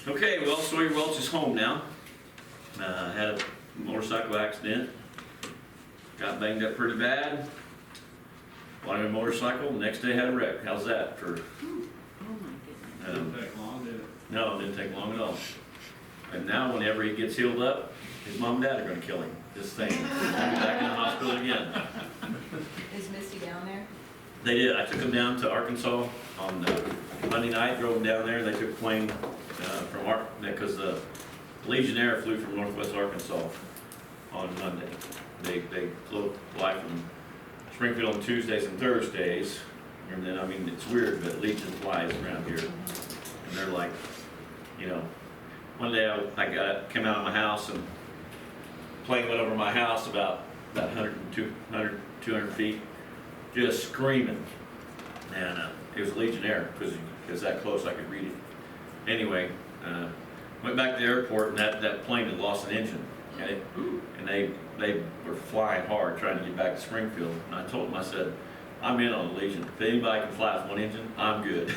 Okay, well, Sawyer Welch is home now. Had a motorcycle accident. Got banged up pretty bad. Wanted a motorcycle, the next day had a wreck. How's that for? Oh my goodness. Didn't take long, did it? No, it didn't take long at all. And now whenever he gets healed up, his mom and dad are gonna kill him. This thing. He'll be back in the hospital again. Is Misty down there? They did. I took him down to Arkansas on Monday night, drove him down there. They took a plane from because the Legionnaire flew from Northwest Arkansas on Monday. They fly from Springfield on Tuesdays and Thursdays. And then, I mean, it's weird, but Legion flies around here. And they're like, you know, one day I came out of my house and plane went over my house about 100, 200 feet, just screaming. And it was Legionnaire because it was that close I could read it. Anyway, went back to the airport and that plane had lost an engine. And they were flying hard trying to get back to Springfield. And I told them, I said, I'm in on the Legion. If anybody can fly with one engine, I'm good.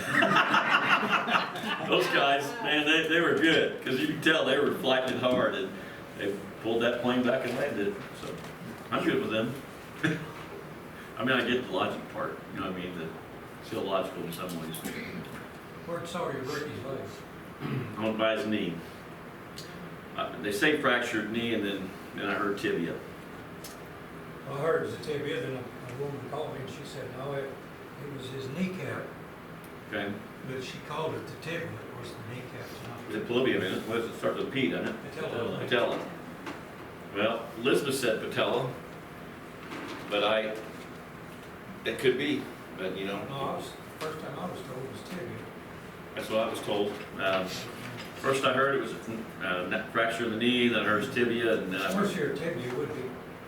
Those guys, man, they were good because you could tell they were flighting it hard, and they pulled that plane back and landed. So I'm good with them. I mean, I get the logic part, you know what I mean? It's illogical in some ways. Where Sawyer broke his legs? On by his knee. They say fractured knee, and then I heard tibia. Well, I heard it was a tibia, then a woman called me and she said, no, it was his kneecap, Okay. but she called it the tibia, of course the kneecap's not. Is it pallium in it? What does it start with a P, doesn't it? Patella. Patella. Well, Elizabeth said patella, but it could be, but you know. No, first time I was told it was tibia. That's what I was told. First I heard it was a fracture in the knee, then I heard tibia, and then I First heard, here tibia would be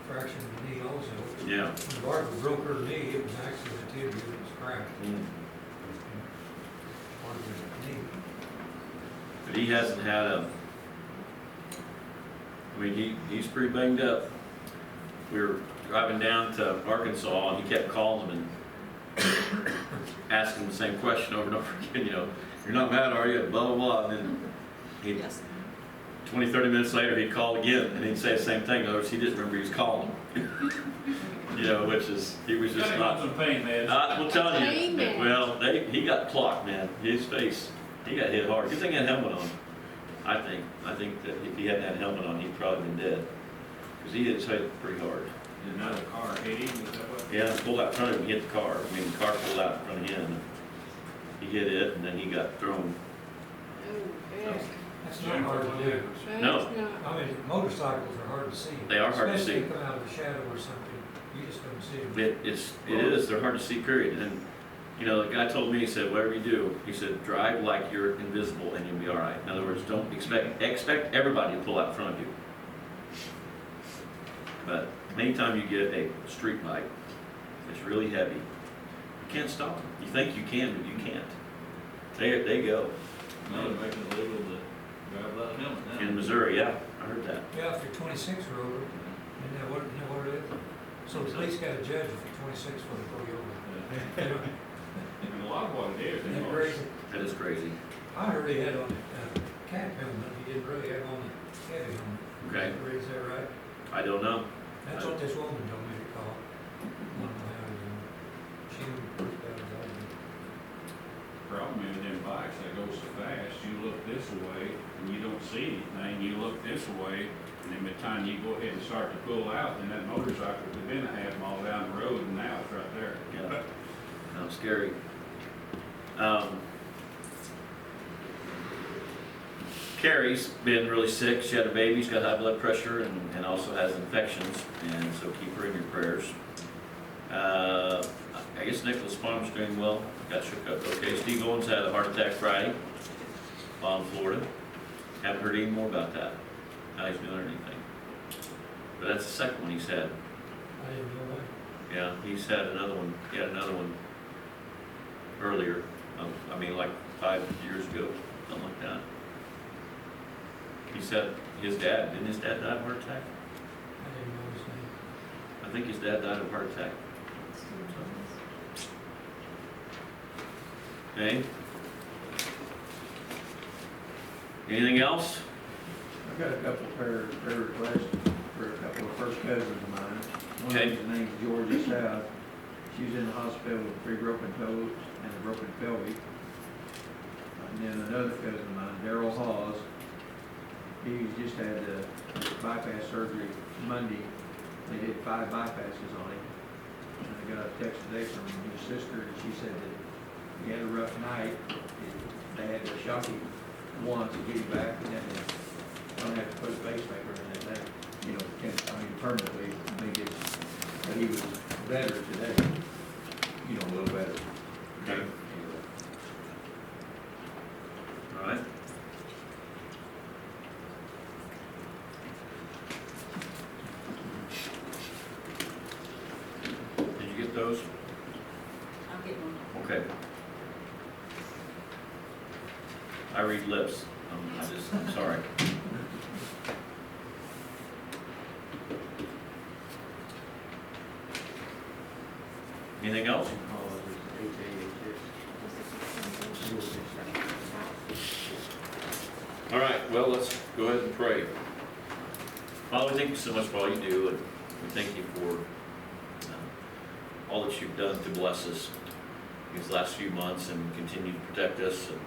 fracture in the knee also. yeah. When Barbara broke her knee, it was actually the tibia that was cracked. Mm. Part of the knee. But he hasn't had I mean, he's pretty banged up. We were driving down to Arkansas, and he kept calling him and asking the same question over and over again, you know, you're not mad, are you? Blah, blah, blah. And then he'd, Yes. 20, 30 minutes later, he'd call again, and he'd say the same thing. In other words, he didn't remember he was calling him. You know, which is, he was just Got him not. on some pain meds. I'm telling you, Pain meds. well, he got clocked, man. His face, he got hit hard. Good thing he had a helmet on. I think that if he hadn't had a helmet on, he'd probably been dead. Because he hit his head pretty hard. And another car hit him, was that what? Yeah, pulled out in front of him, hit the car. I mean, the car pulled out in front of him. He hit it, and then he got thrown. Oh, yeah. That's not hard to do. No. That's not- I mean, motorcycles are hard to see. They are hard to Especially see. if they come out of the shadow or something, you just don't see them. It is, they're hard to see, period. And, you know, the guy told me, he said, whatever you do, he said, drive like you're invisible and you'll be all right. In other words, don't expect everybody to pull out in front of you. But anytime you get a street bike that's really heavy, you can't stop them. You think you can, but you can't. They go. No, they're making it illegal to drive without a helmet now. In Missouri, yeah, I heard that. Yeah, if you're 26 or over, isn't that what it is? So the police got a judge if you're 26 when they pull you over. They don't- And a lot of what it is, Isn't they that are. crazy? That is crazy. I heard he had on a cap helmet, he didn't really have on the heavy helmet. Okay. Is that right? I don't know. That's what this woman told me to call. I don't know how to do it. She was bad as I do. Problem is, them bikes, they go so fast, you look this way, and you don't see anything, you look this way, and then by the time you go ahead and start to pull out, then that motorcycle could have been a half mile down the road, and now it's right there. Yeah. No, scary. Carrie's been really sick. She had a baby. She's got high blood pressure and also has infections. And so keep her in your prayers. I guess Nicholas Palmer's doing well. Got shook up okay. Steve Owens had a heart attack Friday while in Florida. Haven't heard any more about that. How he's doing or anything. But that's the second one he's had. I didn't know that. Yeah, he's had another one. He had another one earlier. I mean, like 5 years ago, something like that. He said his dad, didn't his dad die of a heart attack? I didn't know his name. I think his dad died of a heart attack. Okay. Anything else? I've got a couple prayer requests for a couple of first cousins of mine. One Okay. of them's named Georgia South. She's in the hospital with 3 broken toes and a broken pelvic. And then another cousin of mine, Daryl Hawes, he's just had bypass surgery Monday. They did 5 bypasses on him. And I got a text today from his sister, and she said that he had a rough night. They had to shock him once to get him back, and then they don't have to put a pacemaker in it. That, permanently, but he was better today. A little better. Okay. All right. Did you get those? I'll get one. Okay. I read lips. I'm sorry. Anything else? All right, well, let's go ahead and pray. Father, we thank you so much for all you do, and we thank you for all that you've done to bless us these last few months and continue to protect us. And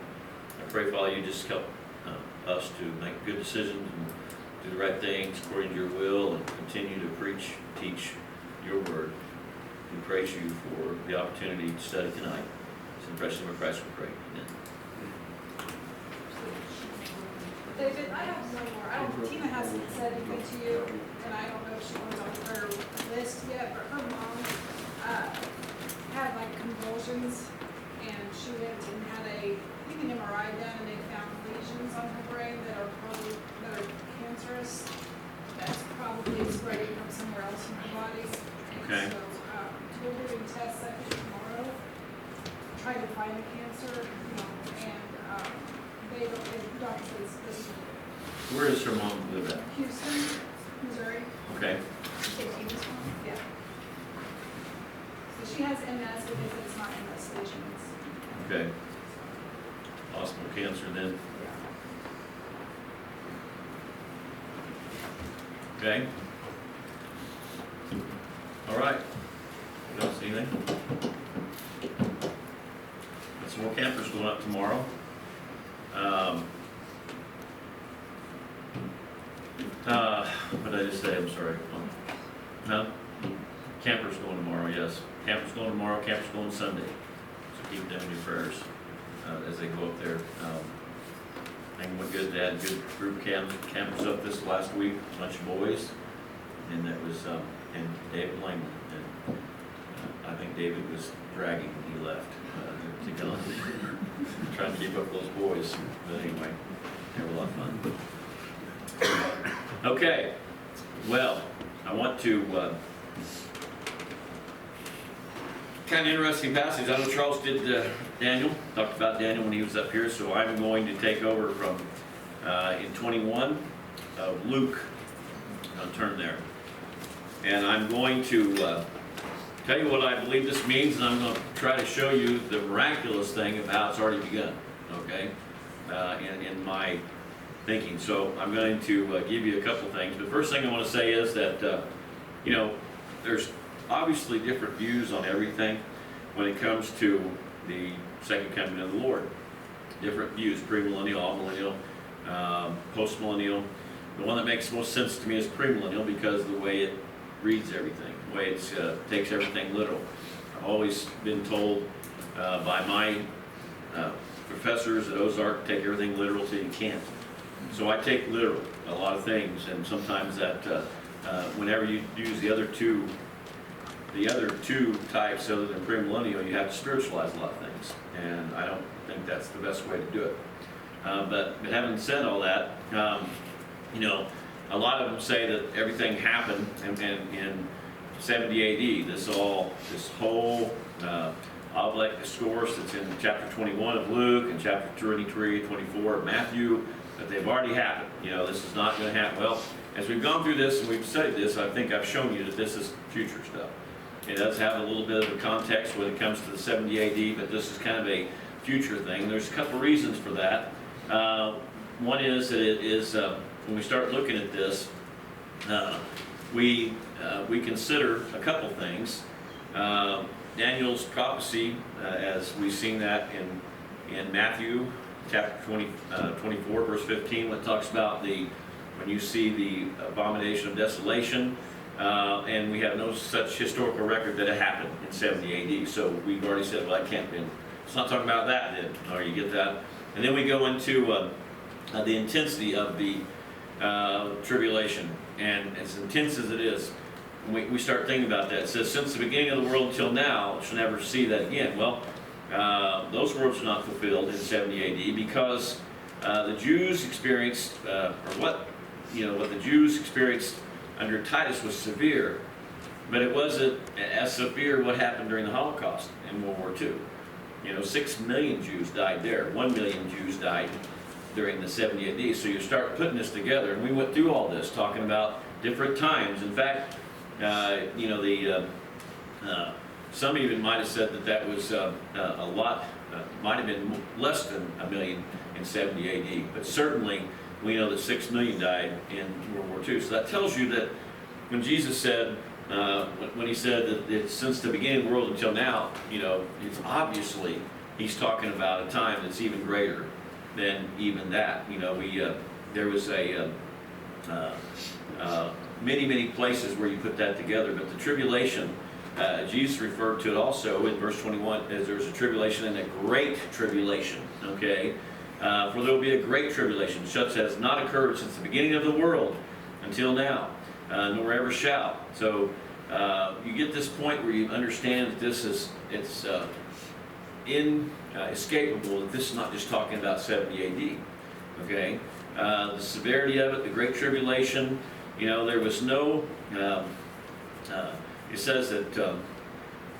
I pray, Father, you just help us to make good decisions and do the right things according to your will and continue to preach, teach your word. We praise you for the opportunity to study tonight. It's in the precious name of Christ we pray. Amen. David, I have no more. Tina hasn't said anything to you, and I don't know if she was on her list yet, but her mom had like convulsions, and she went and had an MRI done, and they found lesions on her brain that are cancerous. That's probably spreading from somewhere else in her body. Okay. So we're doing tests I think tomorrow, trying to find the cancer, and they don't. The doctor says this is Where does her mom live at? Houston, Missouri. Okay. Yeah. So she has MS, but it's not MS lesions. Okay. Possible cancer then. Okay. All right. What else? Anything? Got some more campers going up tomorrow. What did I just say? I'm sorry. Huh? Campers going tomorrow, yes. Campers going tomorrow, campers going Sunday. So keep them in your prayers as they go up there. Thing went good. They had a good group of campers up this last week, a bunch of boys. And that was, and David Langman. And I think David was dragging when he left to go. Trying to keep up those boys. But anyway, they were a lot of fun. Okay, well, I want to, kind of interesting passage. I know Charles did Daniel, talked about Daniel when he was up here, so I'm going to take over from in 21 of Luke. I'll turn there. And I'm going to tell you what I believe this means, and I'm going to try to show you the miraculous thing of how it's already begun, okay, in my thinking. So I'm going to give you a couple things. The first thing I want to say is that, there's obviously different views on everything when it comes to the second coming of the Lord. Different views, premillennial, amillennial, postmillennial. The one that makes most sense to me is premillennial because of the way it reads everything, the way it takes everything literal. I've always been told by my professors at Ozark, take everything literal till you can't. So I take literal a lot of things, and sometimes that whenever you use the other two types other than premillennial, you have to spiritualize a lot of things, and I don't think that's the best way to do it. But having said all that, a lot of them say that everything happened in 70 AD. This whole oblate discourse that's in chapter 21 of Luke and chapter 23, 24 of Matthew, that they've already happened. This is not going to happen. Well, as we've gone through this and we've studied this, I think I've shown you that this is future stuff. It does have a little bit of a context when it comes to the 70 AD, but this is kind of a future thing. There's a couple reasons for that. One is that it is, when we start looking at this, we consider a couple things. Daniel's prophecy, as we've seen that in Matthew chapter 24, verse 15, when it talks about when you see the abomination of desolation, and we have no such historical record that it happened in 70 AD. So we've already said, well, that can't be. It's not talking about that then. Or you get that. And then we go into the intensity of the tribulation, and as intense as it is, we start thinking about that. It says, since the beginning of the world until now, shall never see that again. Well, those words are not fulfilled in 70 AD because the Jews experienced, what the Jews experienced under Titus was severe, but it wasn't as severe what happened during the Holocaust in World War II. 6 million Jews died there. 1 million Jews died during the 70 AD. So you start putting this together, and we went through all this, talking about different times. In fact, some even might have said that was a lot, might have been less than 1 million in 70 AD, but certainly we know that 6 million died in World War II. So that tells you that when Jesus said, when he said that it's since the beginning of the world until now, it's obviously he's talking about a time that's even greater than even that. There was many places where you put that together, but the tribulation, Jesus referred to it also in verse 21 as there's a tribulation and a great tribulation, okay? For there will be a great tribulation, such as not occurred since the beginning of the world until now, nor ever shall. So you get this point where you understand that it's inescapable, that this is not just talking about 70 AD, okay? The severity of it, the great tribulation, there was no, it says that,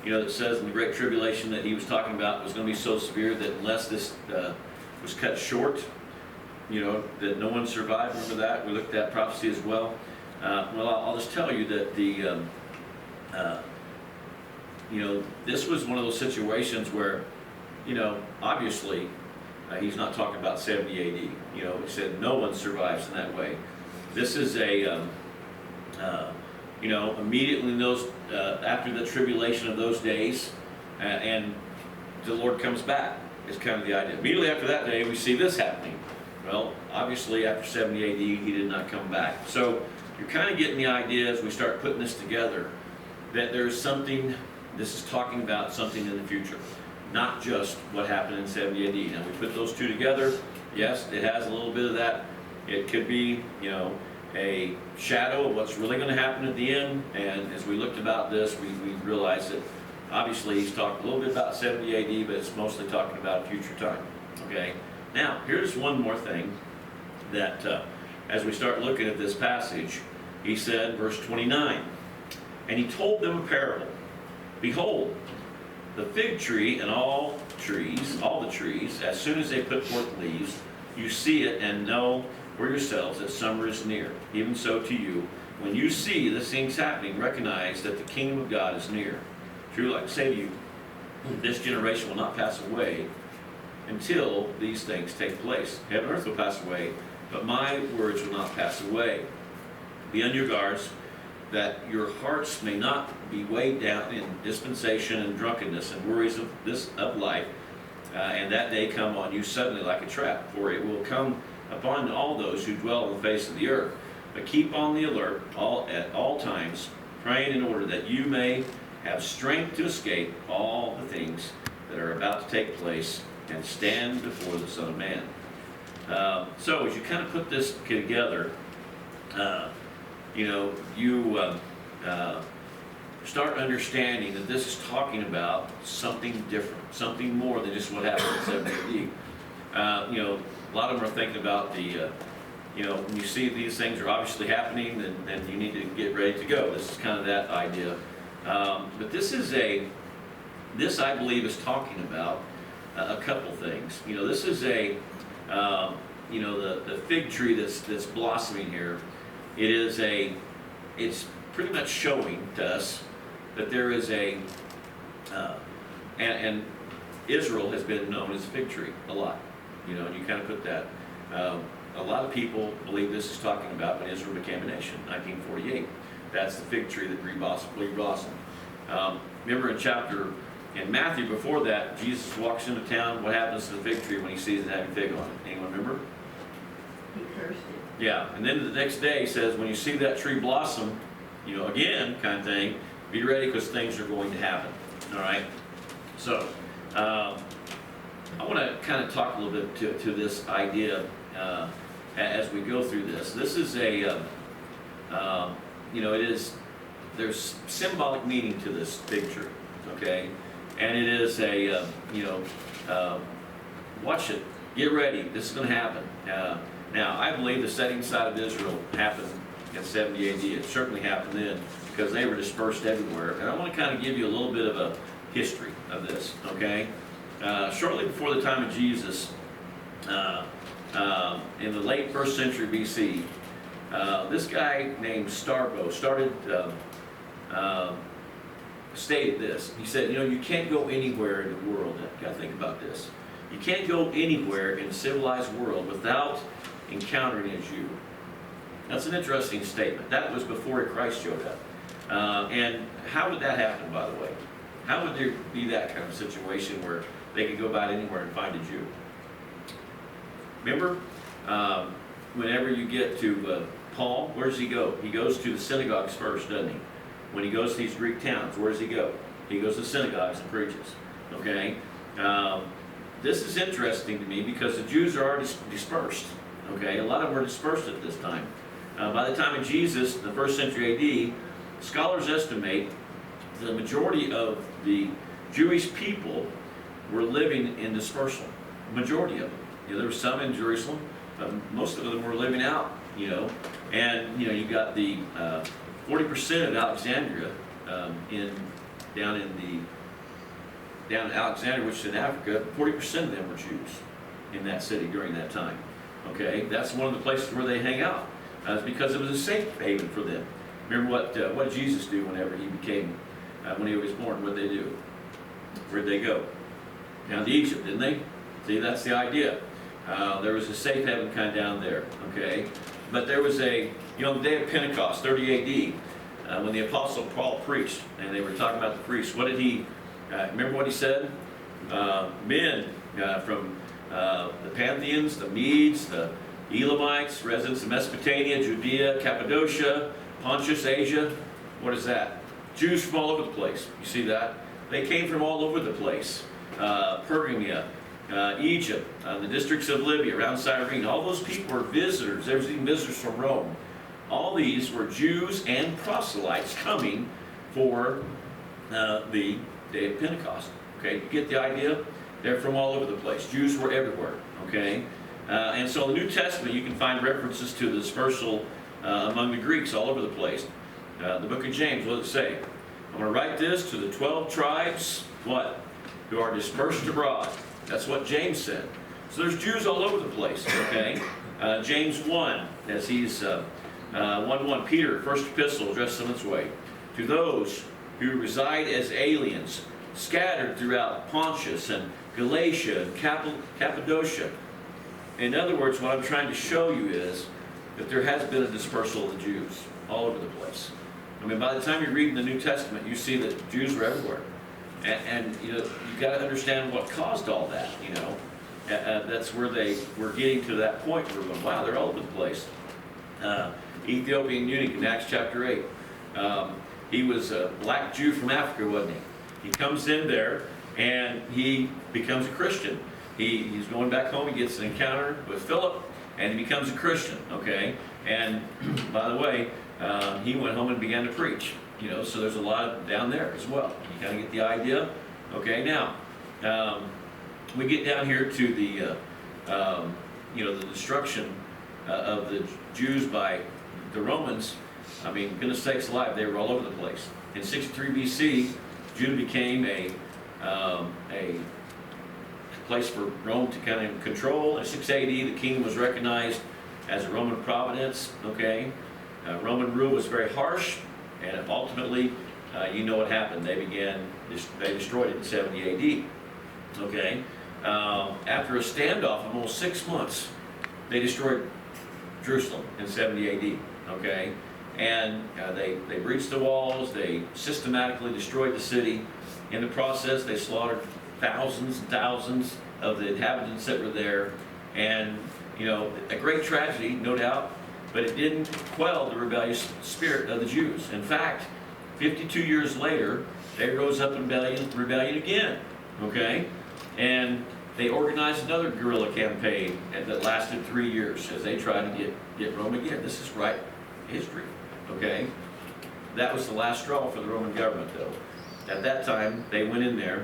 it says in the great tribulation that he was talking about was going to be so severe that unless this was cut short, that no one survived. Remember that? We looked at prophecy as well. Well, I'll just tell you that this was one of those situations where, obviously, he's not talking about 70 AD. He said no one survives in that way. This is immediately those after the tribulation of those days, and the Lord comes back. Is kind of the idea. Immediately after that day, we see this happening. Well, obviously, after 70 AD, he did not come back. So you're kind of getting the idea as we start putting this together that there's something. This is talking about something in the future, not just what happened in 70 AD. Now we put those two together. Yes, it has a little bit of that. It could be, a shadow of what's really going to happen at the end. And as we looked about this, we realized that obviously he's talked a little bit about 70 AD, but it's mostly talking about future time. Okay. Now here's one more thing that as we start looking at this passage, he said, verse 29, and he told them a parable. Behold, the fig tree and all the trees, as soon as they put forth leaves, you see it and know for yourselves that summer is near. Even so to you, when you see the things happening, recognize that the kingdom of God is near. Truly, I say to you, this generation will not pass away until these things take place. Heaven and earth will pass away, but my words will not pass away. Be on your guards, that your hearts may not be weighed down in dispensation and drunkenness and worries of life, and that day come on you suddenly like a trap, for it will come upon all those who dwell on the face of the earth. But keep on the alert at all times, praying in order that you may have strength to escape all the things that are about to take place and stand before the Son of Man. So as you kind of put this together, you start understanding that this is talking about something different, something more than just what happened in 70 AD. A lot of them are thinking about when you see these things are obviously happening, then you need to get ready to go. This is kind of that idea. But this I believe is talking about a couple things. This is the fig tree that's blossoming here. It's pretty much showing to us that there is and Israel has been known as a fig tree a lot. And you kind of put that. a lot of people believe this is talking about when Israel became a nation, 1948. That's the fig tree that blossomed. Remember in Matthew, before that, Jesus walks into town. What happens to the fig tree when he sees it having fig on it? Anyone remember? He cursed it. Yeah, and then the next day he says, when you see that tree blossom, again, kind of thing, be ready because things are going to happen. All right? So, I want to kind of talk a little bit to this idea as we go through this. This is there's symbolic meaning to this fig tree, okay? And it is watch it, get ready, this is going to happen. Now, I believe the setting aside of Israel happened in 70 AD. It certainly happened then because they were dispersed everywhere. And I want to kind of give you a little bit of a history of this, okay? Shortly before the time of Jesus, in the late 1st century BC, this guy named Strabo stated this. He said, you can't go anywhere in the world. You got to think about this. You can't go anywhere in the civilized world without encountering a Jew. That's an interesting statement. That was before Christ showed up. And how did that happen, by the way? How would there be that kind of situation where they could go about anywhere and find a Jew? Remember, whenever you get to Paul, where does he go? He goes to the synagogues first, doesn't he? When he goes to these Greek towns, where does he go? He goes to synagogues and preaches. Okay? This is interesting to me because the Jews are already dispersed. Okay? A lot of them were dispersed at this time. By the time of Jesus, the 1st century AD, scholars estimate the majority of the Jewish people were living in dispersal. Majority of them. There were some in Jerusalem, but most of them were living out, And, you got the 40% of Alexandria down in Alexandria, which is in Africa. 40% of them were Jews in that city during that time. Okay, that's one of the places where they hang out. It's because it was a safe haven for them. Remember what did Jesus do whenever he became, when he was born? What did they do? Where'd they go? Down to Egypt, didn't they? See, that's the idea. There was a safe haven kind of down there, okay? But there was the day of Pentecost, 30 AD, when the Apostle Paul preached, and they were talking about the priests. What did he, remember what he said? Men from the Parthians, the Medes, the Elamites, residents of Mesopotamia, Judea, Cappadocia, Pontus, Asia. What is that? Jews from all over the place. You see that? They came from all over the place. Pergamia, Egypt, the districts of Libya, around Cyrene. All those people were visitors. There was even visitors from Rome. All these were Jews and proselytes coming for the day of Pentecost. Okay, you get the idea? They're from all over the place. Jews were everywhere. Okay, and so in the New Testament you can find references to the dispersal among the Greeks all over the place. The book of James, what does it say? I'm going to write this to the 12 tribes, what? Who are dispersed abroad. That's what James said. So there's Jews all over the place, okay? James 1, as he's 1:1, Peter, first epistle, addressed them this way. To those who reside as aliens, scattered throughout Pontus and Galatia and Cappadocia. In other words, what I'm trying to show you is that there has been a dispersal of the Jews all over the place. I mean, by the time you read in the New Testament, you see that Jews were everywhere. And you've got to understand what caused all that, That's where they were getting to that point where we're going, wow, they're all over the place. Ethiopian eunuch in Acts chapter 8. He was a black Jew from Africa, wasn't he? He comes in there and he becomes a Christian. He's going back home, he gets an encounter with Philip, and he becomes a Christian, okay? And by the way, he went home and began to preach. So there's a lot down there as well. You kind of get the idea? Okay, now, we get down here to the destruction of the Jews by the Romans. I mean, goodness sakes alive, they were all over the place. In 63 BC, Judah became a place for Rome to kind of control. In 6 AD, the kingdom was recognized as a Roman province, okay? Roman rule was very harsh. And ultimately, you know what happened. They destroyed it in 70 AD. Okay? After a standoff of almost 6 months, they destroyed Jerusalem in 70 AD, okay? And they breached the walls, they systematically destroyed the city. In the process, they slaughtered thousands and thousands of the inhabitants that were there. And, you know, a great tragedy, no doubt, but it didn't quell the rebellious spirit of the Jews. In fact, 52 years later, they rose up in rebellion again, okay? And they organized another guerrilla campaign that lasted 3 years as they tried to get Rome again. This is right history, okay? That was the last straw for the Roman government, though. At that time, they went in there,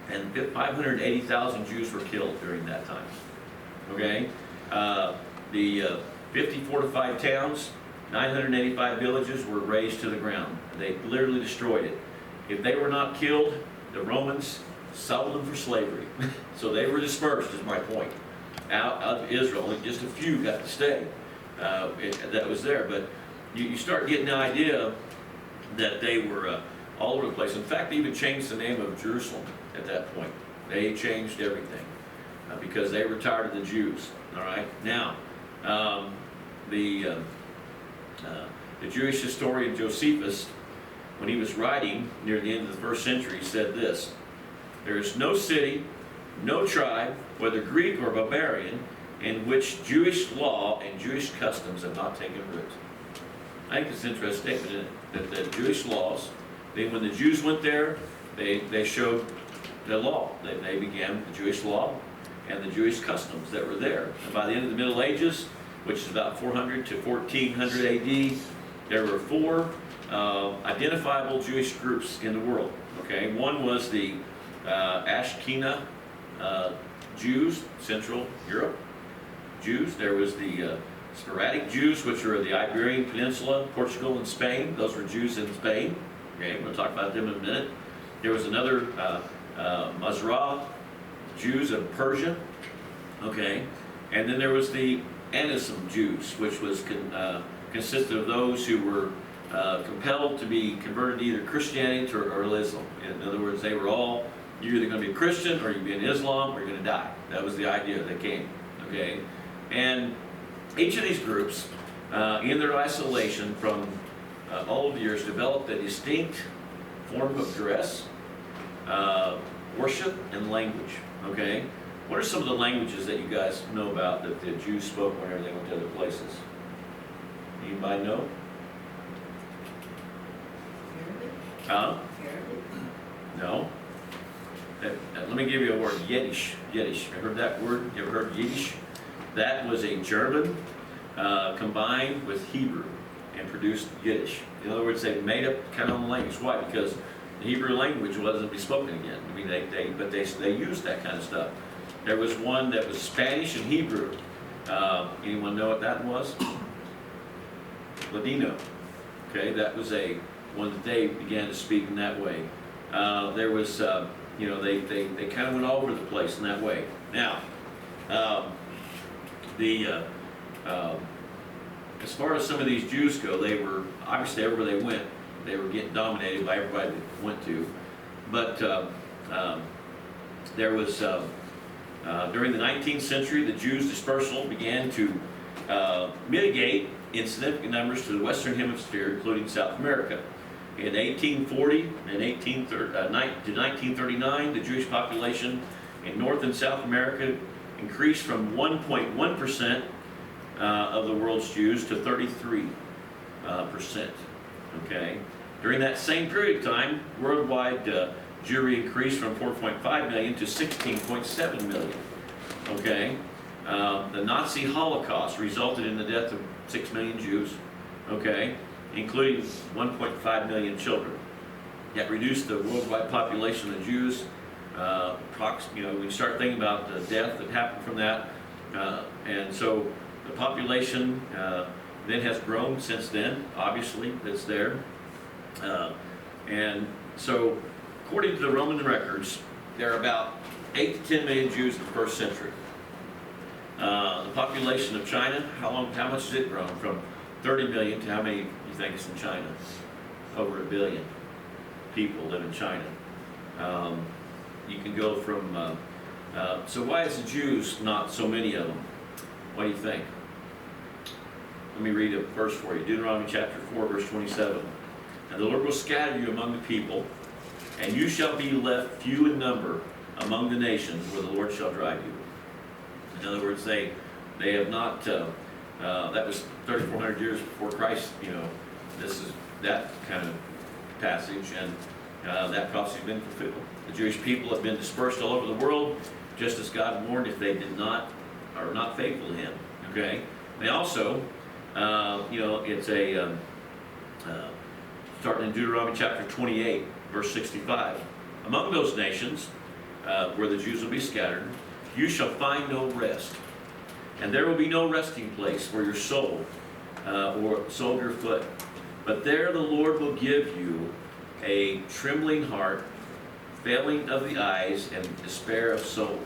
and 580,000 Jews were killed during that time, okay? The 50 fortified towns, 985 villages were razed to the ground. They literally destroyed it. If they were not killed, the Romans sold them for slavery. So they were dispersed, is my point, out of Israel. Only just a few got to stay that was there. But you start getting the idea that they were all over the place. In fact, they even changed the name of Jerusalem at that point. They changed everything because they were tired of the Jews. All right. Now, the Jewish historian Josephus, when he was writing near the end of the first century, said this: "There is no city, no tribe, whether Greek or barbarian, in which Jewish law and Jewish customs have not taken root." I think it's an interesting statement that the Jewish laws, when the Jews went there, they showed the law. They began the Jewish law and the Jewish customs that were there. And by the end of the Middle Ages, which is about 400 to 1400 AD, there were 4 identifiable Jewish groups in the world. Okay, one was the Ashkenaz Jews, Central Europe Jews. There was the sporadic Jews, which are the Iberian Peninsula, Portugal, and Spain. Those were Jews in Spain. Okay, we'll talk about them in a minute. There was another Mazrah Jews of Persia. Okay, and then there was the Anisim Jews, which was consisted of those who were compelled to be converted to either Christianity or Islam. In other words, they were all, you're either going to be a Christian or you're going to be in Islam or you're going to die. That was the idea that came. Okay, and each of these groups, in their isolation from all of the years, developed a distinct form of dress, worship, and language. Okay, what are some of the languages that you guys know about that the Jews spoke whenever they went to other places? Anybody know? Huh? No? Let me give you a word, Yiddish. Yiddish. You heard that word? You ever heard Yiddish? That was a German combined with Hebrew and produced Yiddish. In other words, they made up kind of a language. Why? Because the Hebrew language wasn't be spoken again. I mean, they used that kind of stuff. There was one that was Spanish and Hebrew. Anyone know what that was? Ladino. Okay, that was one that they began to speak in that way. There was, they kind of went all over the place in that way. Now, as far as some of these Jews go, they were, obviously everywhere they went, they were getting dominated by everybody they went to. But there was, during the 19th century, the Jews' dispersal began to mitigate in significant numbers to the Western Hemisphere, including South America. In 1840 and 1939, the Jewish population in North and South America increased from 1.1% of the world's Jews to 33%. Okay. During that same period of time, worldwide Jewry increased from 4.5 million to 16.7 million. Okay. The Nazi Holocaust resulted in the death of 6 million Jews. Okay, including 1.5 million children. That reduced the worldwide population of Jews. We start thinking about the death that happened from that, and so the population then has grown since then. Obviously, that's there, and so according to the Roman records, there are about 8 to 10 million Jews in the first century. The population of China, how much has it grown? From 30 million to how many do you think is in China? Over 1 billion people live in China. You can go from, so why is the Jews not so many of them? What do you think? Let me read a verse for you. Deuteronomy chapter 4, verse 27. And the Lord will scatter you among the people, and you shall be left few in number among the nations where the Lord shall drive you. In other words, they have not, that was 3,400 years before Christ, this is that kind of passage, and that prophecy has been fulfilled. The Jewish people have been dispersed all over the world, just as God warned if they did not, are not faithful to Him. Okay? They also, it's a, starting in Deuteronomy chapter 28, verse 65. Among those nations, where the Jews will be scattered, you shall find no rest, and there will be no resting place for your soul, or sole of your foot. But there the Lord will give you a trembling heart, failing of the eyes, and despair of soul.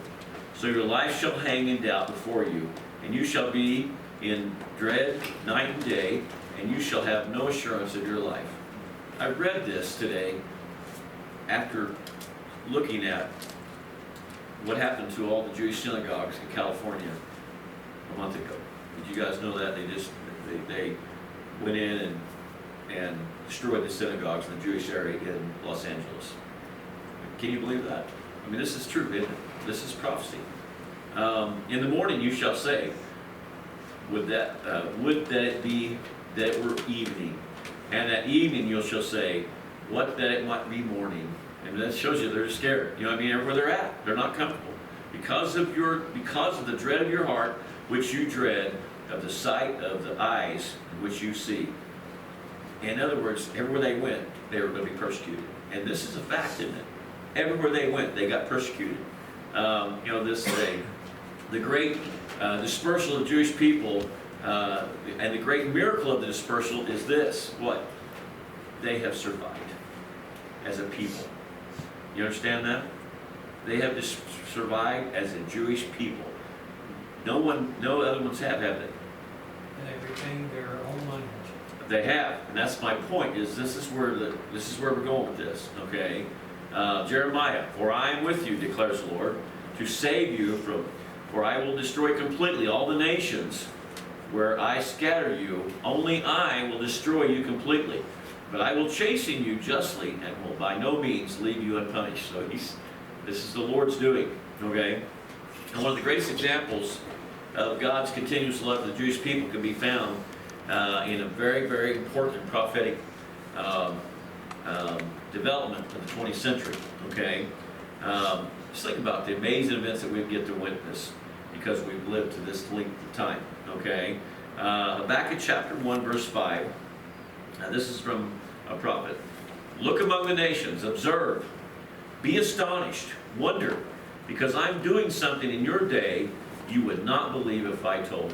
So your life shall hang in doubt before you, and you shall be in dread night and day, and you shall have no assurance of your life. I read this today after looking at what happened to all the Jewish synagogues in California a month ago. Did you guys know that? They went in and destroyed the synagogues in the Jewish area in Los Angeles. Can you believe that? I mean, this is true, isn't it? This is prophecy. In the morning you shall say, would that it be that it were evening? And at evening you shall say, what that it might be morning. And that shows you they're scared. Everywhere they're at, they're not comfortable. Because of the dread of your heart, which you dread, of the sight of the eyes, which you see. In other words, everywhere they went, they were going to be persecuted. And this is a fact, isn't it? Everywhere they went, they got persecuted. The great dispersal of Jewish people, and the great miracle of the dispersal is this: what? They have survived as a people. You understand that? They have survived as a Jewish people. No other ones have they? And they retained their own language. They have, and that's my point. This is where we're going with this. Okay, Jeremiah, for I am with you, declares the Lord, to save you from. For I will destroy completely all the nations where I scatter you. Only I will destroy you completely. But I will chasten you justly and will by no means leave you unpunished. So this is the Lord's doing. Okay, and one of the greatest examples of God's continuous love for the Jewish people can be found in a very, very important prophetic development of the 20th century. Okay, just think about the amazing events that we get to witness because we've lived to this length of time. Okay, Habakkuk chapter 1, verse 5. Now this is from a prophet. Look among the nations, observe, be astonished, wonder, because I'm doing something in your day you would not believe if I told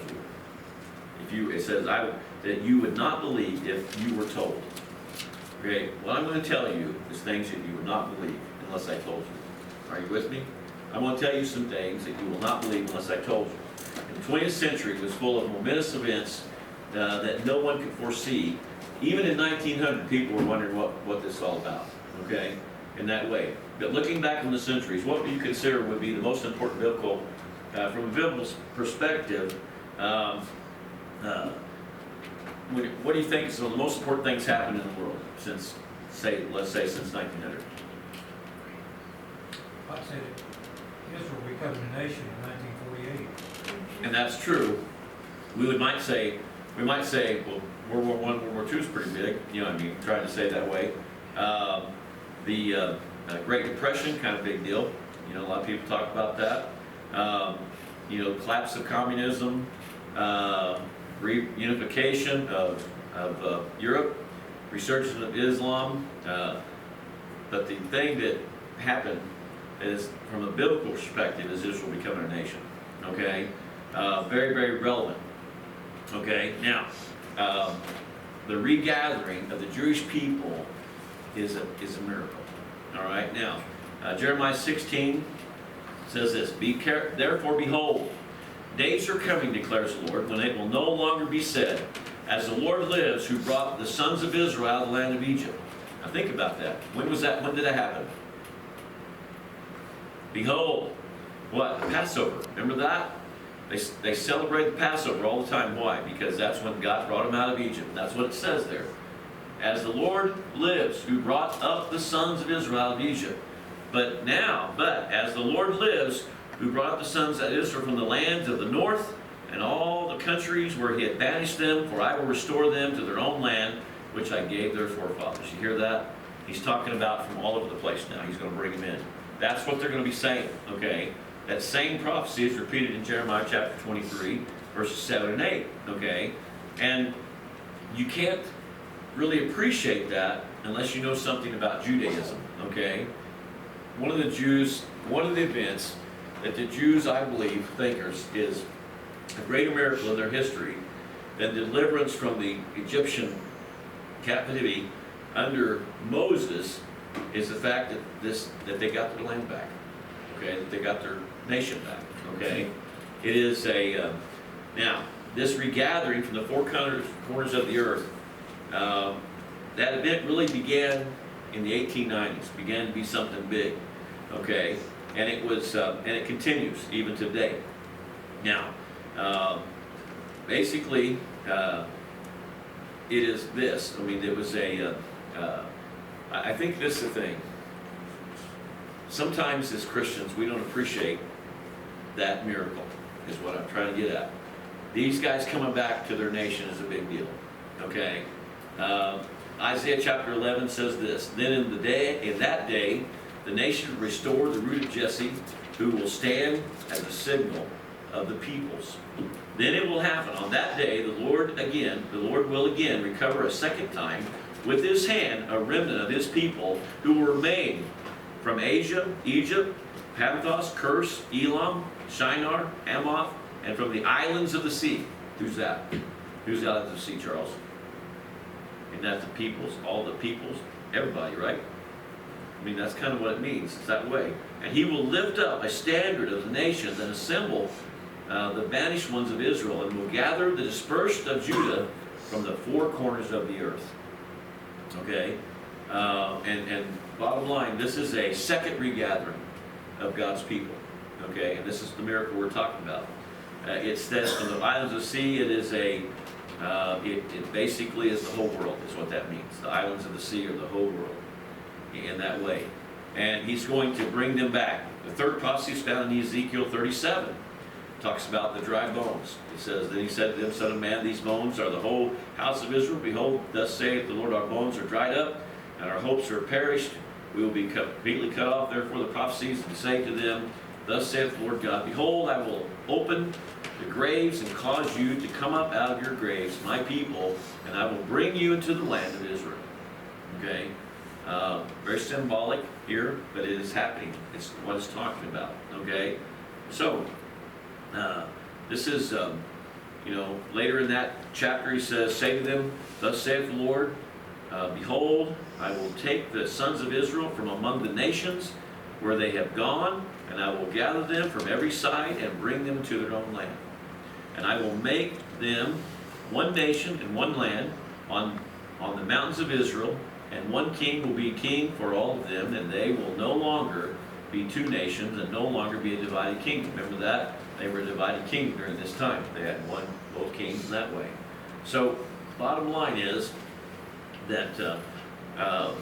you. It says that you would not believe if you were told. Okay, what I'm going to tell you is things that you would not believe unless I told you. Are you with me? I'm going to tell you some things that you will not believe unless I told you. And the 20th century was full of momentous events that no one could foresee. Even in 1900, people were wondering what this is all about. Okay, in that way. But looking back on the centuries, what do you consider would be the most important biblical, from a biblical perspective? What do you think is one of the most important things happened in the world since, let's say, since 1900? I said Israel becoming a nation in 1948. And that's true. We might say, well, World War I, World War II is pretty big. Trying to say it that way. The Great Depression, kind of big deal. A lot of people talk about that. Collapse of communism, reunification of Europe, resurgence of Islam. But the thing that happened is, from a biblical perspective, is Israel becoming a nation. Okay, very, very relevant. Okay, now the regathering of the Jewish people is a miracle. All right, now Jeremiah 16 says this: Therefore, behold, days are coming, declares the Lord, when it will no longer be said, as the Lord lives, who brought the sons of Israel out of the land of Egypt. Now think about that. When was that? When did that happen? Behold, what? Passover. Remember that? They celebrate the Passover all the time. Why? Because that's when God brought them out of Egypt. That's what it says there. As the Lord lives, who brought up the sons of Israel out of Egypt. But as the Lord lives, who brought the sons of Israel from the lands of the north and all the countries where he had banished them, for I will restore them to their own land, which I gave their forefathers. You hear that? He's talking about from all over the place now. He's going to bring them in. That's what they're going to be saying, okay? That same prophecy is repeated in Jeremiah chapter 23, verses 7 and 8, okay? And you can't really appreciate that unless you know something about Judaism, okay? One of the events that the Jews, I believe, thinkers, is a greater miracle in their history than deliverance from the Egyptian captivity under Moses is the fact that they got their land back, okay? That they got their nation back, okay? It is now, this regathering from the four corners of the earth, that event really began in the 1890s, began to be something big, okay? And it was, and it continues even today. Now, basically, it is this. I mean, it was I think this is the thing. Sometimes as Christians, we don't appreciate that miracle, is what I'm trying to get at. These guys coming back to their nation is a big deal, okay? Isaiah chapter 11 says this, then in that day, the nation will restore the root of Jesse, who will stand as a signal of the peoples. Then it will happen on that day, the Lord will again recover a second time with his hand a remnant of his people who will remain from Asia, Egypt, Pathros, Kurs, Elam, Shinar, Amoth, and from the islands of the sea. Who's that? Who's the islands of the sea, Charles? And that's the peoples, all the peoples, everybody, right? I mean, that's kind of what it means. It's that way. And he will lift up a standard of the nations and assemble the banished ones of Israel, and will gather the dispersed of Judah from the four corners of the earth. Okay? And bottom line, this is a second regathering of God's people. Okay? And this is the miracle we're talking about. It says from the islands of the sea, it is it basically is the whole world, is what that means. The islands of the sea are the whole world in that way. And he's going to bring them back. The third prophecy is found in Ezekiel 37. It talks about the dry bones. It says, then he said to them, Son of man, these bones are the whole house of Israel. Behold, thus saith the Lord, our bones are dried up, and our hopes are perished. We will be completely cut off. Therefore the prophecies, and say to them, thus saith the Lord God, behold, I will open the graves and cause you to come up out of your graves, my people, and I will bring you into the land of Israel. Okay? Very symbolic here, but it is happening. It's what it's talking about. Okay? So, this is, later in that chapter he says, say to them, thus saith the Lord, behold, I will take the sons of Israel from among the nations where they have gone, and I will gather them from every side and bring them to their own land. And I will make them one nation and one land on the mountains of Israel, and one king will be king for all of them, and they will no longer be two nations and no longer be a divided kingdom. Remember that? They were a divided kingdom during this time. They had both kings in that way. So, bottom line is that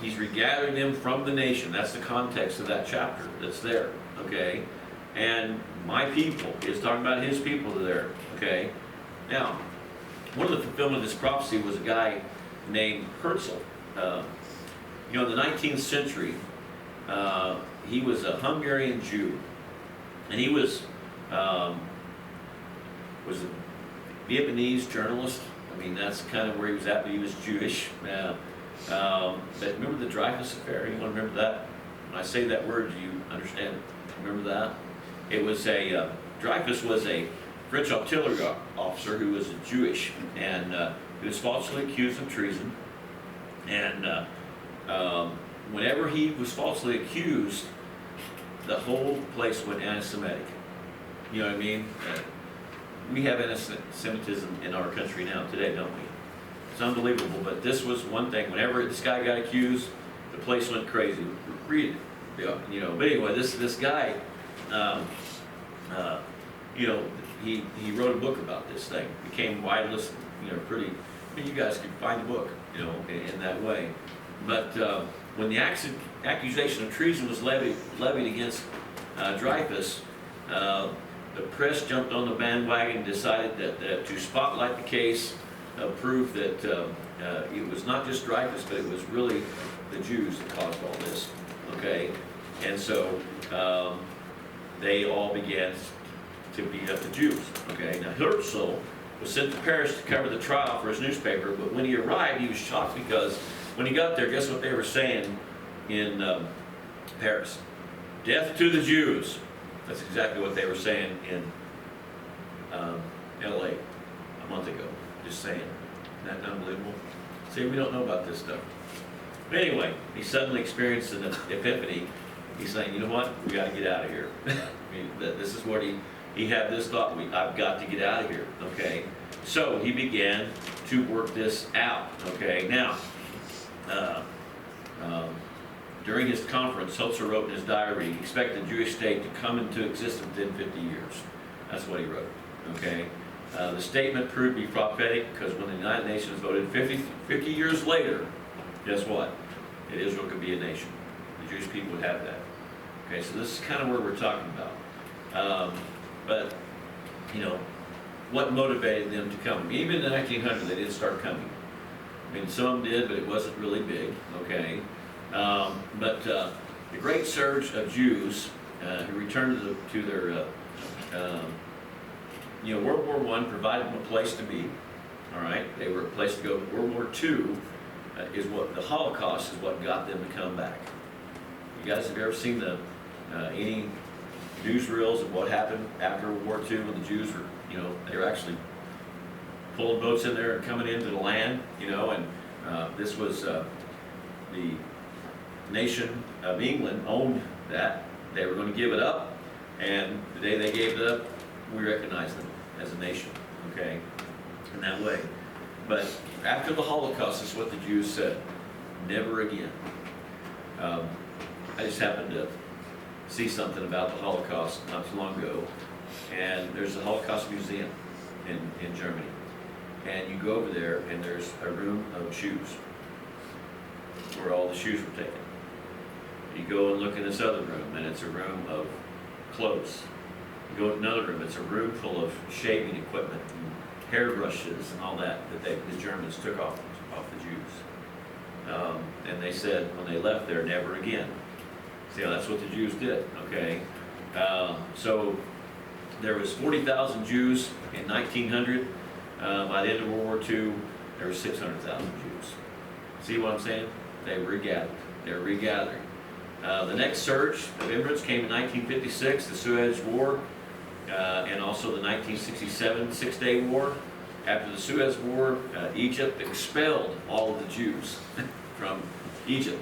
he's regathering them from the nation. That's the context of that chapter that's there, okay? And my people is talking about his people there, okay? Now, one of the fulfillment of this prophecy was a guy named Herzl. In the 19th century, he was a Hungarian Jew, and he was a Vietnamese journalist. I mean, that's kind of where he was at, but he was Jewish. But remember the Dreyfus affair? Anyone remember that? When I say that word, do you understand? Remember that? It was Dreyfus was a French artillery officer who was Jewish, and he was falsely accused of treason. And whenever he was falsely accused, the whole place went anti-Semitic. You know what I mean? We have anti-Semitism in our country now, today, don't we? It's unbelievable, but this was one thing. Whenever this guy got accused, the place went crazy. Read it. But anyway, this guy, he wrote a book about this thing, became widely, pretty, I mean, you guys can find the book, in that way. But when the accusation of treason was levied against Dreyfus, the press jumped on the bandwagon and decided that to spotlight the case, prove that it was not just Dreyfus, but it was really the Jews that caused all this, okay? And so they all began to beat up the Jews, okay? Now Herzl was sent to Paris to cover the trial for his newspaper, but when he arrived, he was shocked because when he got there, guess what they were saying in Paris? Death to the Jews. That's exactly what they were saying in LA a month ago. Just saying. Isn't that unbelievable? See, we don't know about this stuff. But anyway, he suddenly experienced an epiphany. He's saying, you know what? We got to get out of here. I mean, this is what he had this thought. I've got to get out of here. Okay. So he began to work this out. Okay. Now, during his conference, Herzl wrote in his diary, he expected the Jewish state to come into existence within 50 years. That's what he wrote. Okay. The statement proved to be prophetic because when the United Nations voted 50 years later, guess what? That Israel could be a nation. The Jewish people would have that. Okay, so this is kind of where we're talking about. But, what motivated them to come? Even in the 1900s, they didn't start coming. I mean, some did, but it wasn't really big, okay? But the great surge of Jews who returned to their, World War I provided them a place to be, all right? They were a place to go. World War II is what, the Holocaust is what got them to come back. You guys have ever seen any newsreels of what happened after World War II when the Jews were, they were actually pulling boats in there and coming into the land, and this was the nation of England owned that. They were going to give it up, and the day they gave it up, we recognized them as a nation, okay, in that way. But after the Holocaust, this is what the Jews said: never again. I just happened to see something about the Holocaust not too long ago, and there's a Holocaust museum in Germany, and you go over there and there's a room of shoes where all the shoes were taken. You go and look in this other room and it's a room of clothes. You go to another room, it's a room full of shaving equipment and hairbrushes and all that the Germans took off the Jews. And they said when they left there, never again. See, that's what the Jews did, okay? So there was 40,000 Jews in 1900. By the end of World War II, there were 600,000 Jews. See what I'm saying? They were regathered. They were regathering. The next surge of immigrants came in 1956, the Suez War, and also the 1967 Six-Day War. After the Suez War, Egypt expelled all of the Jews from Egypt,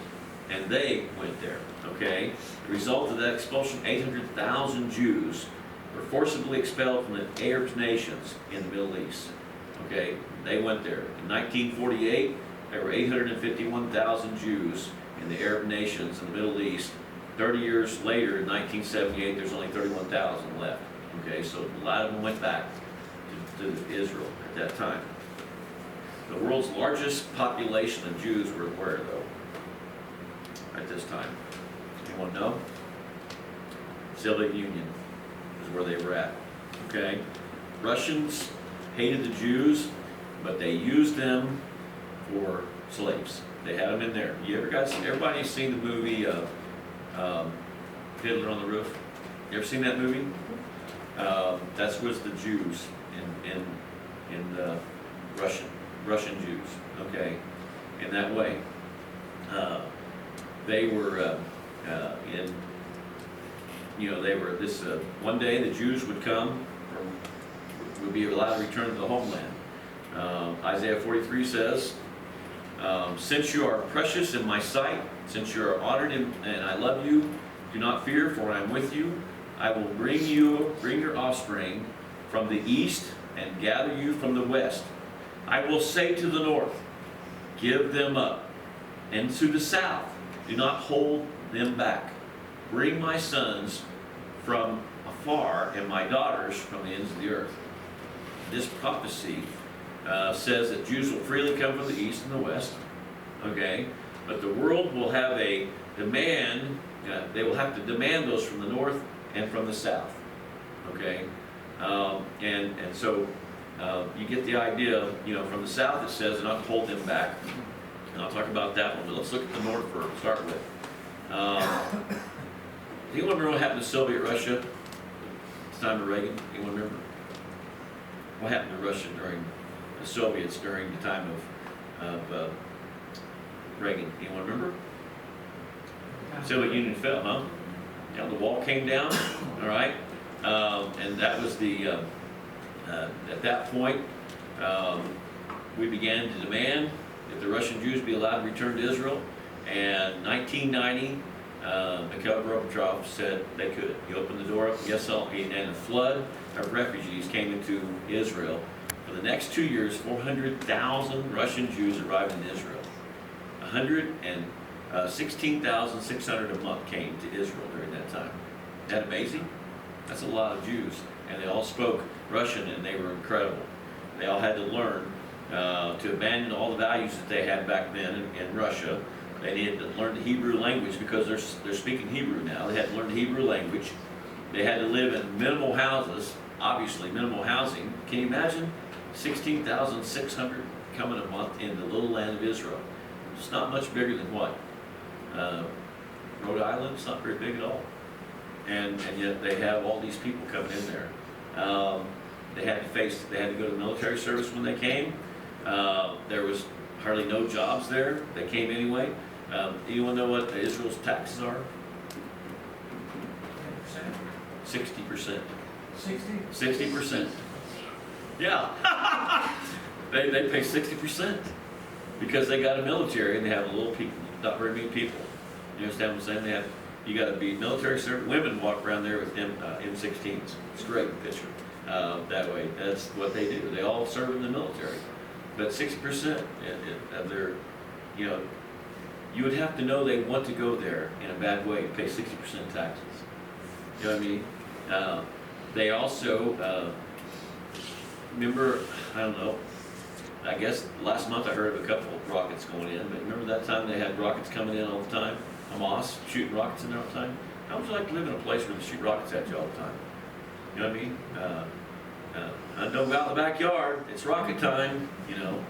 and they went there, okay? The result of that expulsion, 800,000 Jews were forcibly expelled from the Arab nations in the Middle East, okay? They went there. In 1948, there were 851,000 Jews in the Arab nations in the Middle East. 30 years later, in 1978, there's only 31,000 left, okay? So a lot of them went back to Israel at that time. The world's largest population of Jews were where, though, at this time? Anyone know? Soviet Union is where they were at, okay? Russians hated the Jews, but they used them for slaves. They had them in there. Everybody seen the movie Fiddler on the Roof? You ever seen that movie? That was the Jews in Russian Jews, okay, in that way. They were they were this, one day the Jews would come, would be allowed to return to the homeland. Isaiah 43 says, since you are precious in my sight, since you are honored and I love you, do not fear, for I am with you. I will bring your offspring from the east and gather you from the west. I will say to the north, give them up, and to the south, do not hold them back. Bring my sons from far, and my daughters from the ends of the earth. This prophecy says that Jews will freely come from the east and the west, okay? But the world will have a demand, they will have to demand those from the north and from the south, okay? And so you get the idea, you know, from the south it says not to hold them back. And I'll talk about that one, but let's look at the north first, start with. Anyone remember what happened to Soviet Russia at the time of Reagan? Anyone remember? What happened to Russia during the Soviets during the time of Reagan? Anyone remember? Soviet Union fell, huh? Yeah, the wall came down, all right? And that was the, at that point, we began to demand that the Russian Jews be allowed to return to Israel. And 1990, Mikhail Gorbachev said they could. He opened the door up, yes, and a flood of refugees came into Israel. For the next 2 years, 400,000 Russian Jews arrived in Israel. 116,600 a month came to Israel during that time. Isn't that amazing? That's a lot of Jews. And they all spoke Russian, and they were incredible. They all had to learn to abandon all the values that they had back then in Russia. They needed to learn the Hebrew language because they're speaking Hebrew now. They had to learn the Hebrew language. They had to live in minimal houses, obviously minimal housing. Can you imagine 16,600 coming a month in the little land of Israel? It's not much bigger than what? Rhode Island. It's not very big at all. And yet they have all these people coming in there. They had to go to military service when they came. There was hardly no jobs there. They came anyway. Anyone know what Israel's taxes are? 60%. 60%. Yeah. They pay 60% because they got a military and they have a little people, not very many people. You understand what I'm saying? You got to be military service. Women walk around there with M16s. It's a great picture. That way, that's what they do. They all serve in the military. But 60% of their, you know, you would have to know they want to go there in a bad way to pay 60% taxes. You know what I mean? They also, remember, I don't know, I guess last month I heard of a couple of rockets going in, but remember that time they had rockets coming in all the time? Hamas shooting rockets in there all the time? How would you like to live in a place where they shoot rockets at you all the time? You know what I mean? Don't go out in the backyard, it's rocket time, you know.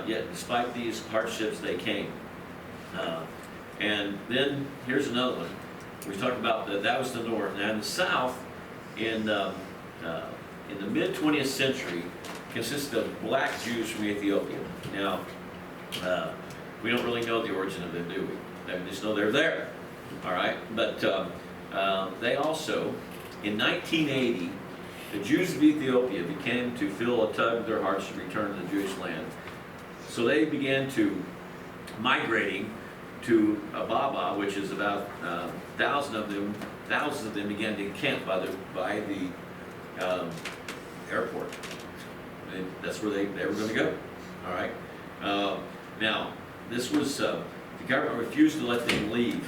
Yet despite these hardships, they came. And then here's another one. We talked about that was the north. Now in the south, in the mid 20th century, consisted of black Jews from Ethiopia. Now, we don't really know the origin of them, do we? We just know they're there. All right, but they also, in 1980, the Jews of Ethiopia began to feel a tug of their hearts to return to the Jewish land. So they began to migrating to Ababa, which is about 1,000 of them. Thousands of them began to encamp by the airport. And that's where they were going to go. All right. Now, this was the government refused to let them leave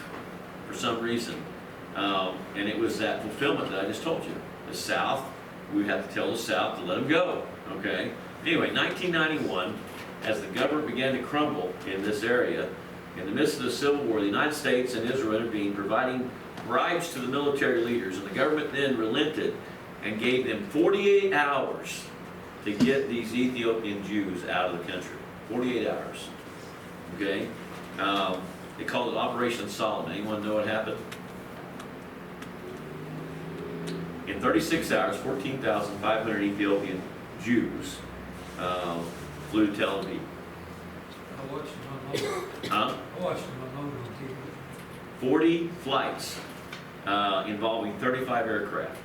for some reason, and it was that fulfillment that I just told you. The South. We had to tell the South to let them go, okay? Anyway, 1991, as the government began to crumble in this area, in the midst of the Civil War, the United States and Israel intervened, providing bribes to the military leaders, and the government then relented and gave them 48 hours to get these Ethiopian Jews out of the country. 48 hours, okay? They called it Operation Solomon. Anyone know what happened? In 36 hours, 14,500 Ethiopian Jews flew to Tel Aviv. I watched them unload. Huh? I watched them unload on TV. 40 flights involving 35 aircraft,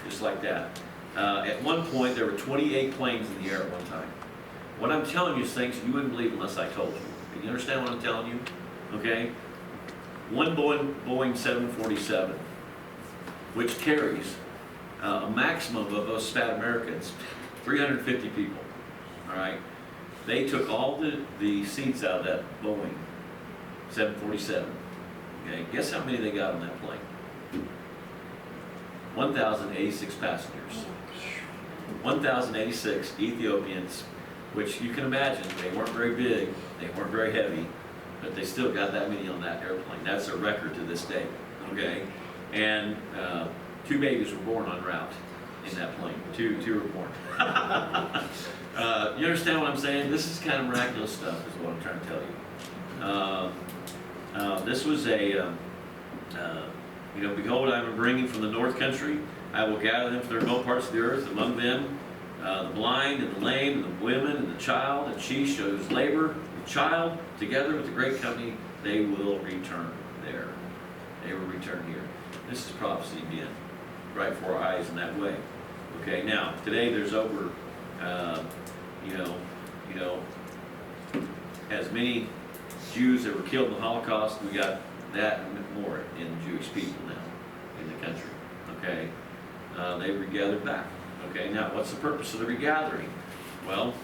just like that. At one point, there were 28 planes in the air at one time. What I'm telling you is things you wouldn't believe unless I told you. Do you understand what I'm telling you? Okay? One Boeing 747, which carries a maximum of us fat Americans, 350 people, all right? They took all the seats out of that Boeing 747, okay? Guess how many they got on that plane? 1,086 passengers. 1,086 Ethiopians, which you can imagine, they weren't very big, they weren't very heavy, but they still got that many on that airplane. That's a record to this day, okay? And 2 babies were born en route in that plane. Two were born. You understand what I'm saying? This is kind of miraculous stuff is what I'm trying to tell you. This was a, behold, I am bringing from the north country. I will gather them from the remote parts of the earth, among them the blind and the lame and the women and the child, and she shows labor, the child, together with the great company, they will return there. They will return here. This is prophecy again, right before our eyes in that way. Okay, now, today there's over, as many Jews that were killed in the Holocaust, we got that and more in Jewish people now in the country. Okay, they regathered back. Okay, now what's the purpose of the regathering? Well,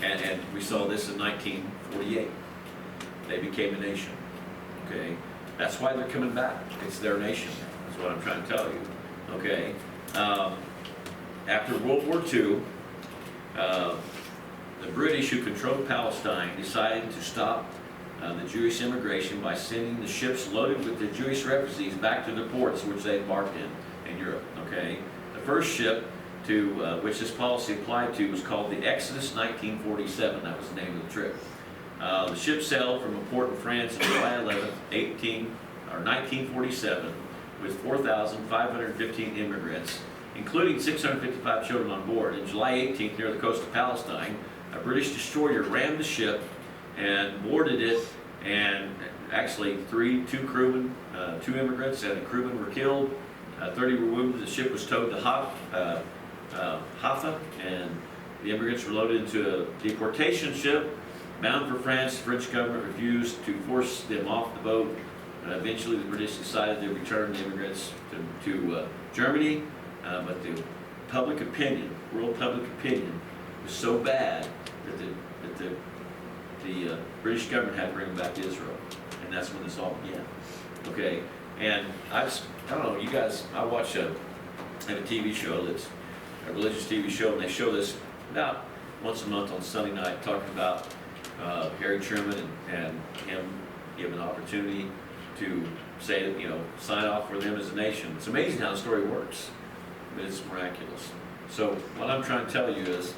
and we saw this in 1948. They became a nation. Okay, that's why they're coming back. It's their nation. That's what I'm trying to tell you. Okay, after World War II, the British, who controlled Palestine, decided to stop the Jewish immigration by sending the ships loaded with the Jewish refugees back to the ports which they embarked in Europe. Okay, the first ship to which this policy applied to was called the Exodus 1947. That was the name of the trip. The ship sailed from a port in France on July 11th, 1947, with 4,515 immigrants, including 655 children on board. On July 18th, near the coast of Palestine, a British destroyer rammed the ship and boarded it, and actually two crewmen, 2 immigrants and a crewman were killed. 30 were wounded. The ship was towed to Haifa, and the immigrants were loaded into a deportation ship bound for France. The French government refused to force them off the boat. Eventually, the British decided to return the immigrants to Germany, but the public opinion, world public opinion, was so bad that the British government had to bring them back to Israel, and that's when this all began. Okay, and I don't know, you guys, I watch have a TV show that's a religious TV show, and they show this about once a month on Sunday night, talking about Harry Truman and him given an opportunity to say that, sign off for them as a nation. It's amazing how the story works, but it's miraculous. So what I'm trying to tell you is,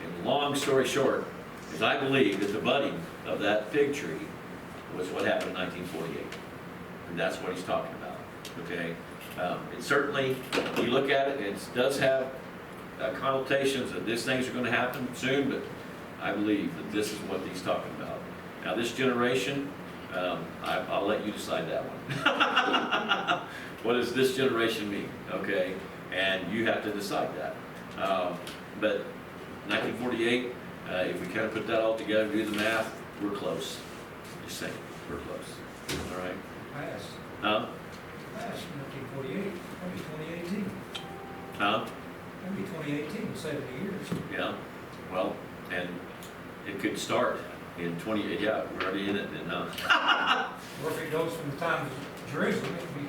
in long story short, is I believe that the budding of that fig tree was what happened in 1948. And that's what he's talking about, okay? It certainly, you look at it, it does have connotations that these things are going to happen soon, but I believe that this is what he's talking about. Now this generation, I'll let you decide that one. What does this generation mean, okay? And you have to decide that. But 1948, if we kind of put that all together, do the math, we're close. Just saying, we're close. All right? Passed. Passed in 1948, that'd be 2018. That'd be 2018, 70 years. Yeah, well, and it could start in 20, yeah, we're already in it then, Or if it goes from the time of Jerusalem, it could be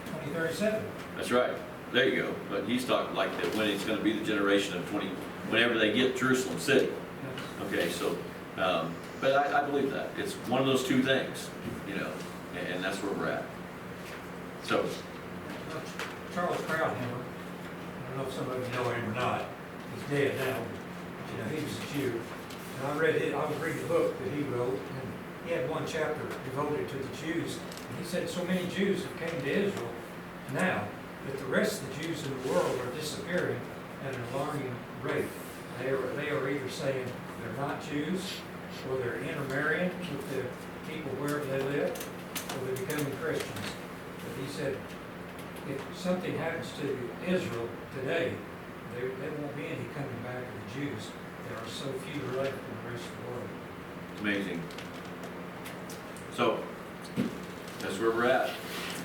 2037. That's right. There you go. But he's talking like that when it's going to be the generation of 20, whenever they get Jerusalem City. Okay, so, but I believe that. It's one of those two things, and that's where we're at. So. Charles Krauthammer, I don't know if some of you know him or not, he's dead now, but he was a Jew. And I was reading a book that he wrote, and he had one chapter devoted to the Jews. And he said so many Jews have came to Israel now that the rest of the Jews in the world are disappearing at an alarming rate. They are either saying they're not Jews, or they're intermarrying with the people wherever they live, or they're becoming Christians. But he said, if something happens to Israel today, there won't be any coming back of the Jews. There are so few left in the rest of the world. It's amazing. So, that's where we're at.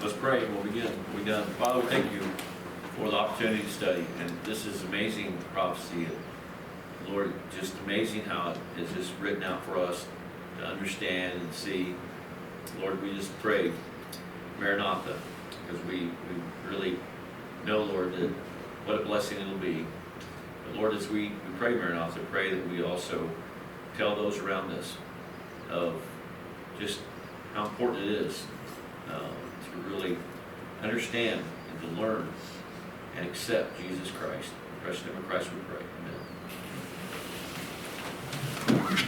Let's pray and we'll begin. We'll be done. Father, thank you for the opportunity to study. And this is amazing prophecy. Lord, just amazing how it is just written out for us to understand and see. Lord, we just pray, Maranatha, because we really know, Lord, that what a blessing it'll be. But Lord, as we pray Maranatha, pray that we also tell those around us of just how important it is to really understand and to learn and accept Jesus Christ. In the precious name of Christ we pray. Amen.